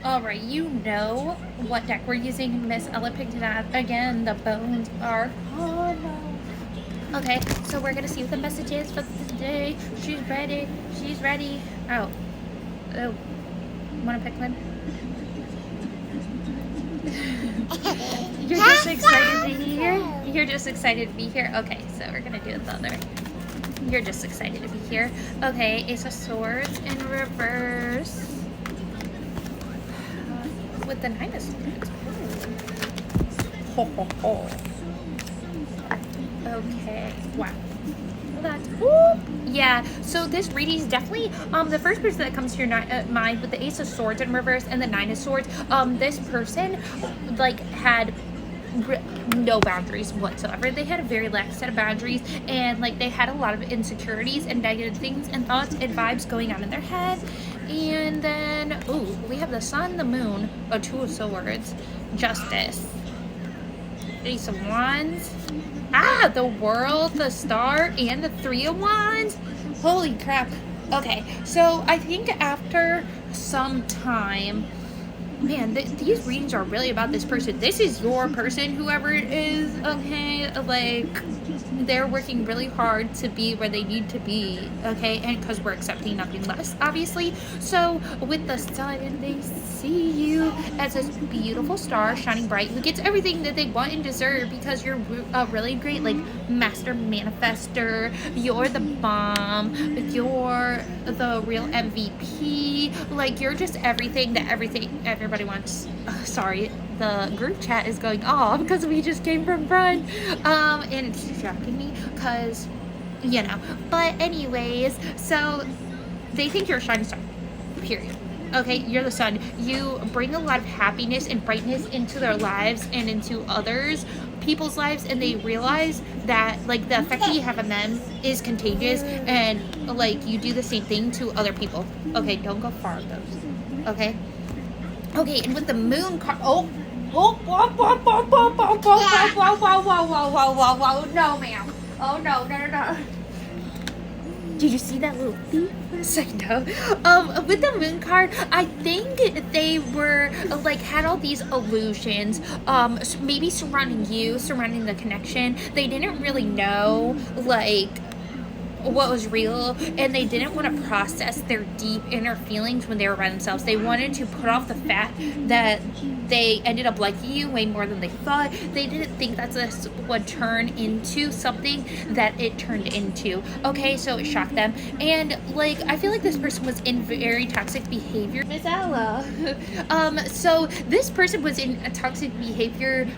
Alright, you know what deck we're using. Miss Ella picked it up again. The bones are hollow. Okay, so we're gonna see what the message is for today. She's ready. She's ready. Oh. Oh. Wanna pick one? You're just excited to be here? You're just excited to be here? Okay, so we're gonna do the other. You're just excited to be here. Okay, Ace of Swords in reverse. With the Nine of Swords. Ho, ho, ho. Okay, wow. Yeah, so this reading is definitely the first person that comes to your mind with the Ace of Swords in reverse and the Nine of Swords. This person like had no boundaries whatsoever. They had a very lax set of boundaries, and like they had a lot of insecurities and negative things and thoughts and vibes going on in their head. And then we have the Sun, the Moon, a Two of Swords, Justice, Ace of Wands, the World, the Star, and the Three of Wands. Holy crap. Okay, so I think after some time, man, these readings are really about this person. This is your person, whoever it is, okay? Like, they're working really hard to be where they need to be, okay? And because we're accepting nothing less, obviously. So, with the Sun, they see you as this beautiful star shining bright who gets everything that they want and deserve because you're a really great, like, master manifester. You're the bomb. You're the real MVP. Like, you're just everything that everybody wants. Sorry, the group chat is going off because we just came from brunch. And it's distracting me because, But anyways, so they think you're a shining star. Period. Okay, you're the sun. You bring a lot of happiness and brightness into their lives and into others people's lives, and they realize that like the effect that you have on them is contagious, and like you do the same thing to other people. Okay, don't go far with those. Okay, and with the moon card, no, ma'am. Oh no. Did you see that little thief? I know. With the moon card, I think they were like had all these illusions, maybe surrounding the connection. They didn't really know like what was real, and they didn't want to process their deep inner feelings when they were by themselves. They wanted to put off the fact that they ended up liking you way more than they thought. They didn't think that this would turn into something that it turned into. Okay, so it shocked them, and like I feel like this person was in very toxic behavior. Miss Ella. So this person was in a toxic behavior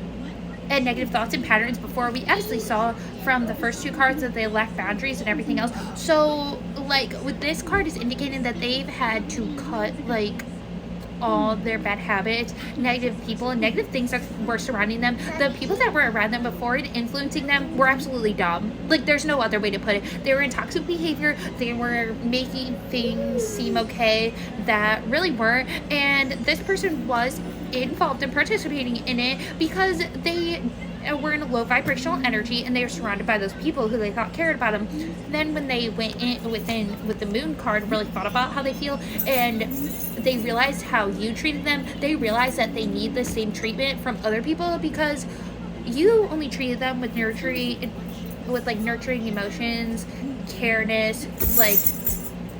and negative thoughts and patterns before. We actually saw from the first two cards that they lack boundaries and everything else. So like with this card is indicating that they've had to cut like all their bad habits, negative people, and negative things that were surrounding them. The people that were around them before and influencing them were absolutely dumb. Like there's no other way to put it. They were in toxic behavior. They were making things seem okay that really weren't, and this person was involved in participating in it because they were in a low vibrational energy and they were surrounded by those people who they thought cared about them. Then when they went in with the moon card, really thought about how they feel, and they realized how you treated them, they realized that they need the same treatment from other people because you only treated them with nurturing emotions, careness, like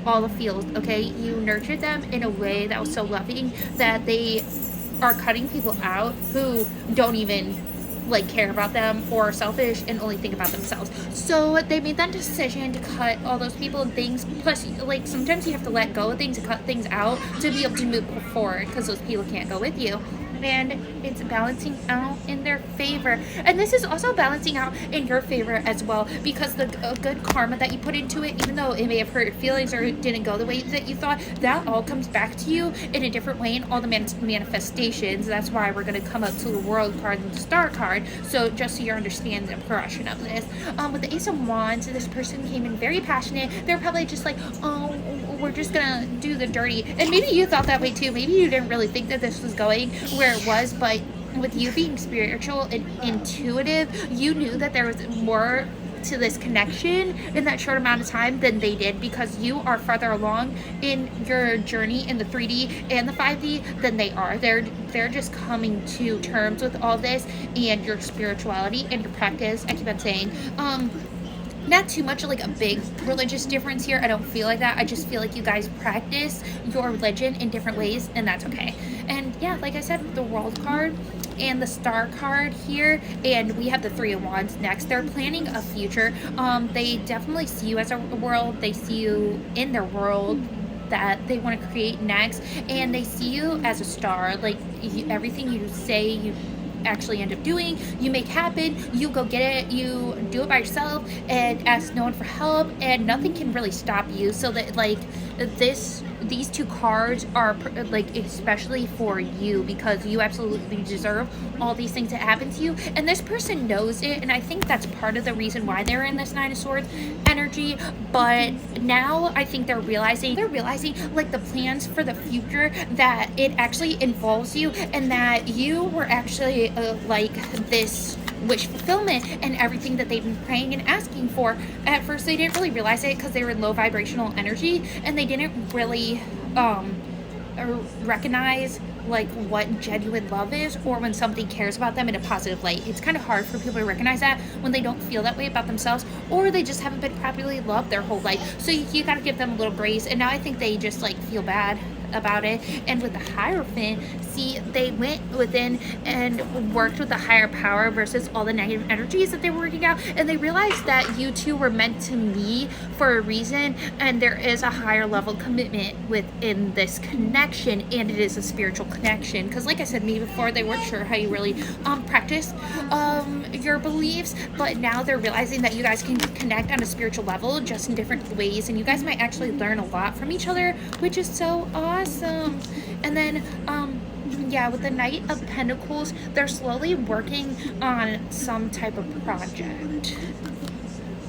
all the feels. Okay, you nurtured them in a way that was so loving that they are cutting people out who don't even like care about them or are selfish and only think about themselves. So they made that decision to cut all those people and things. Plus, like sometimes you have to let go of things and cut things out to be able to move forward because those people can't go with you. And it's balancing out in their favor, and this is also balancing out in your favor as well, because the good karma that you put into it, even though it may have hurt your feelings or it didn't go the way that you thought, that all comes back to you in a different way in all the manifestations. That's why we're going to come up to the World card and the Star card, so just so you understand the progression of this. With the Ace of Wands, this person came in very passionate. They're probably just like, oh, we're just gonna do the dirty, and maybe you thought that way too. Maybe you didn't really think that this was going where it was, but with you being spiritual and intuitive, you knew that there was more to this connection in that short amount of time than they did, because you are farther along in your journey in the 3D and the 5D than they are. They're just coming to terms with all this and your spirituality and your practice. I keep on saying, not too much like a big religious difference here. I don't feel like that. I just feel like you guys practice your religion in different ways, and that's okay. And yeah, like I said, the World card and the Star card here, and we have the Three of Wands next. They're planning a future. They definitely see you as a world. They see you in their world that they want to create next, and they see you as a star. Like everything you say, you actually end up doing, you make happen, you go get it, you do it by yourself and ask no one for help, and nothing can really stop you. So that like these two cards are like especially for you, because you absolutely deserve all these things that happen to you, and this person knows it, and I think that's part of the reason why they're in this Nine of Swords energy. But now I think they're realizing like the plans for the future, that it actually involves you, and that you were actually like this wish fulfillment and everything that they've been praying and asking for. At first they didn't really realize it because they were in low vibrational energy, and they didn't really recognize like what genuine love is, or when somebody cares about them in a positive light. It's kind of hard for people to recognize that when they don't feel that way about themselves, or they just haven't been properly loved their whole life. So you got to give them a little grace, and now I think they just like feel bad about it. And with the Hierophant, see, they went within and worked with the higher power versus all the negative energies that they were working out, and they realized that you two were meant to meet for a reason, and there is a higher level commitment within this connection, and it is a spiritual connection. Because like I said maybe before, they weren't sure how you really practice your beliefs, but now they're realizing that you guys can connect on a spiritual level just in different ways, and you guys might actually learn a lot from each other, which is so awesome. And then yeah, with the Knight of Pentacles, they're slowly working on some type of project,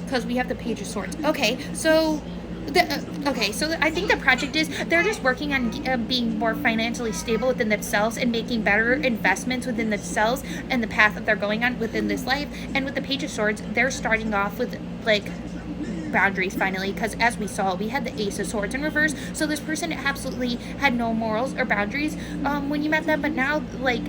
because we have the Page of Swords. Okay, so I think the project is they're just working on being more financially stable within themselves and making better investments within themselves and the path that they're going on within this life. And with the Page of Swords, they're starting off with like boundaries finally, because as we saw, we had the Ace of Swords in reverse, so this person absolutely had no morals or boundaries when you met them, but now like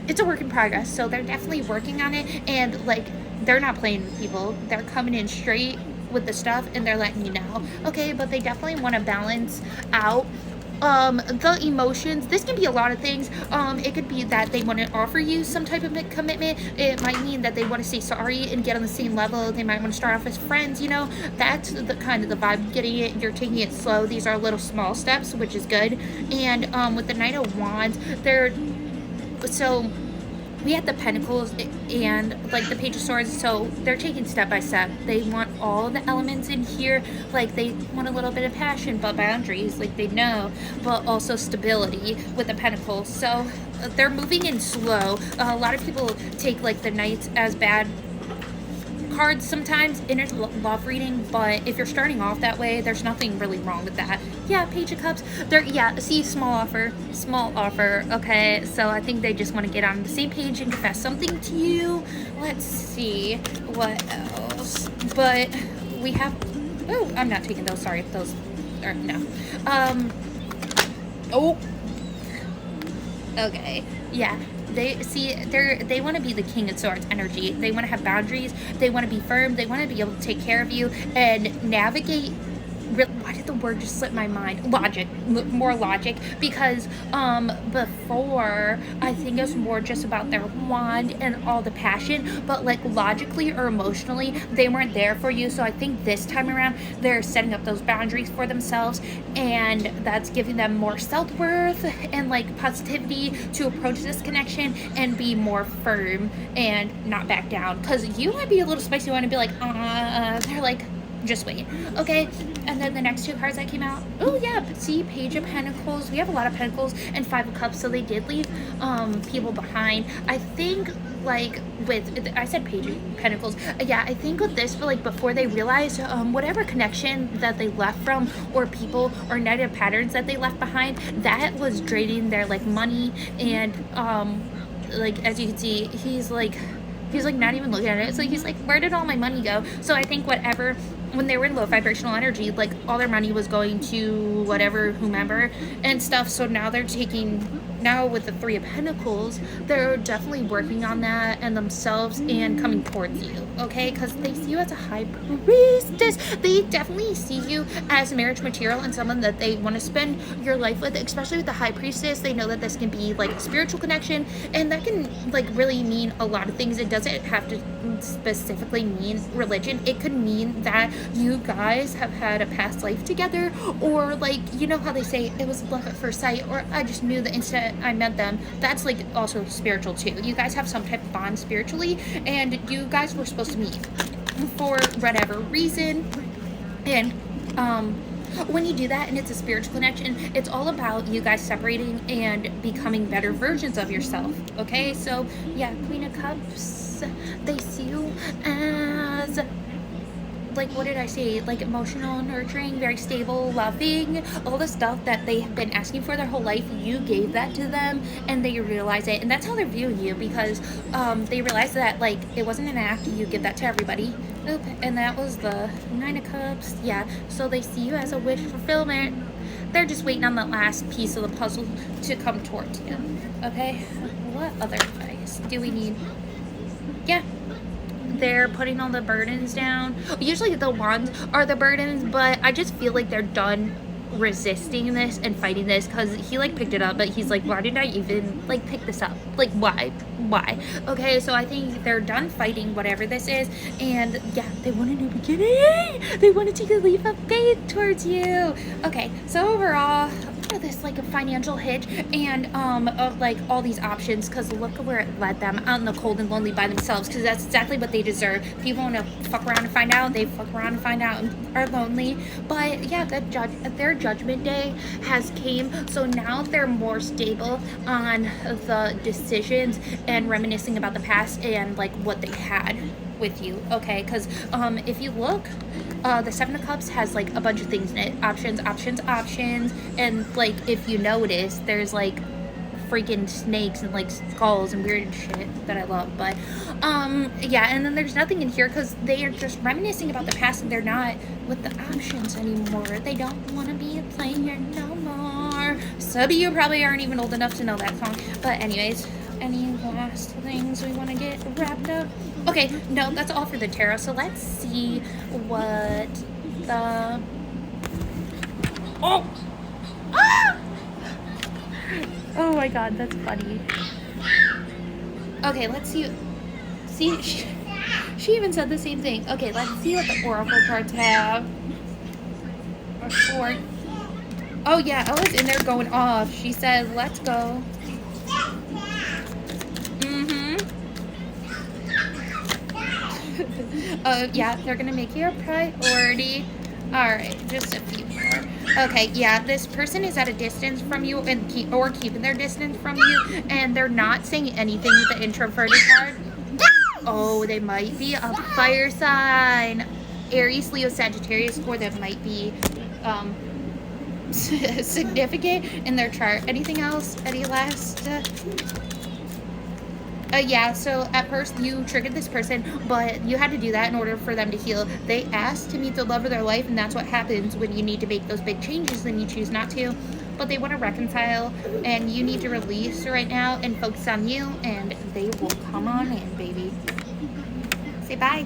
it's a work in progress, so they're definitely working on it, and like they're not playing with people, they're coming in straight with the stuff, and they're letting you know, okay, but they definitely want to balance out the emotions. This can be a lot of things. It could be that they want to offer you some type of commitment. It might mean that they want to say sorry and get on the same level. They might want to start off as friends, you know. That's the kind of the vibe getting it. You're taking it slow. These are little small steps, which is good. And with the Knight of Wands, so we had the Pentacles and like the Page of Swords, so they're taking step by step. They want all the elements in here, like they want a little bit of passion but boundaries, like they know, but also stability with the Pentacles. So they're moving in slow. A lot of people take like the Knights as bad cards sometimes in a love reading, but if you're starting off that way, there's nothing really wrong with that. Yeah, Page of Cups, see, small offer, okay, so I think they just want to get on the same page and confess something to you. Let's see what else, but we have, oh, I'm not taking those, sorry, those are, no, oh, okay, yeah. They want to be the King of Swords energy. They want to have boundaries. They want to be firm. They want to be able to take care of you and navigate. Why did the word just slip my mind? More logic, because before I think it was more just about their wand and all the passion, but like logically or emotionally they weren't there for you. So I think this time around they're setting up those boundaries for themselves, and that's giving them more self-worth and like positivity to approach this connection and be more firm and not back down, because you might be a little spicy one and be like they're like, just wait, okay. And then the next two cards that came out, oh yeah, see, Page of Pentacles, we have a lot of Pentacles and Five of Cups, so they did leave people behind. I think like with, I said Page of Pentacles, yeah, I think with this, but like before they realized whatever connection that they left from, or people or negative patterns that they left behind, that was draining their like money, and like as you can see, he's like He's like not even looking at it. So he's like, where did all my money go? So I think whatever, when they were in low vibrational energy, like all their money was going to whatever, whomever and stuff. So now they're taking, now with the Three of Pentacles, they're definitely working on that and themselves and coming towards you, okay? Because they see you as a high priestess. They definitely see you as marriage material and someone that they want to spend your life with, especially with the high priestess. They know that this can be like a spiritual connection, and that can like really mean a lot of things. It doesn't have to specifically mean religion. It could mean that you guys have had a past life together, or like, you know how they say it was love at first sight, or I just knew the instant I met them. That's like also spiritual too. You guys have some type of bond spiritually, and you guys were supposed to meet for whatever reason. And when you do that and it's a spiritual connection, it's all about you guys separating and becoming better versions of yourself, okay? So yeah, Queen of Cups, they see you as, like, what did I say? Like emotional, nurturing, very stable, loving, all the stuff that they have been asking for their whole life. You gave that to them and they realize it, and that's how they're viewing you, because they realize that like it wasn't an act, you give that to everybody. Oop, and that was the Nine of Cups. Yeah, so they see you as a wish fulfillment. They're just waiting on that last piece of the puzzle to come towards you, okay? What other advice do we need? Yeah, they're putting all the burdens down. Usually the wands are the burdens, but I just feel like they're done resisting this and fighting this, because he like picked it up, but he's like, why did I even like pick this up? Like, why? Okay, so I think they're done fighting whatever this is, and yeah, they want a new beginning. They want to take a leap of faith towards you. Okay, so overall, this like a financial hitch and of like all these options, because look at where it led them, out in the cold and lonely by themselves, because that's exactly what they deserve. People want to fuck around and find out, they fuck around and find out and are lonely. But yeah, their judgment day has came, so now they're more stable on the decisions and reminiscing about the past and like what they had with you, okay? Because if you look, the Seven of Cups has like a bunch of things in it. Options, and like if you notice, there's like freaking snakes and like skulls and weird shit that I love. But yeah, and then there's nothing in here because they are just reminiscing about the past and they're not with the options anymore. They don't want to be a player no more. Some of you probably aren't even old enough to know that song. But anyways, any last things we want to get wrapped up? Okay, no, that's all for the tarot. So let's see what the... Oh! Ah! Oh my god, that's funny. Okay, let's see. See, she even said the same thing. Okay, let's see what the oracle cards have. A sword. Oh yeah, Ella's in there going off. She said, let's go. Yeah, they're gonna make you a priority. Alright, just a few more. Okay, yeah, this person is at a distance from you and keeping their distance from you, and they're not saying anything with the introverted card. Oh, they might be a fire sign. Aries, Leo, Sagittarius, or that might be significant in their chart. Anything else? Any last... yeah, so at first you triggered this person, but you had to do that in order for them to heal. They asked to meet the love of their life, and that's what happens when you need to make those big changes and you choose not to. But they want to reconcile, and you need to release right now and focus on you, and they will come on in, baby. Say bye.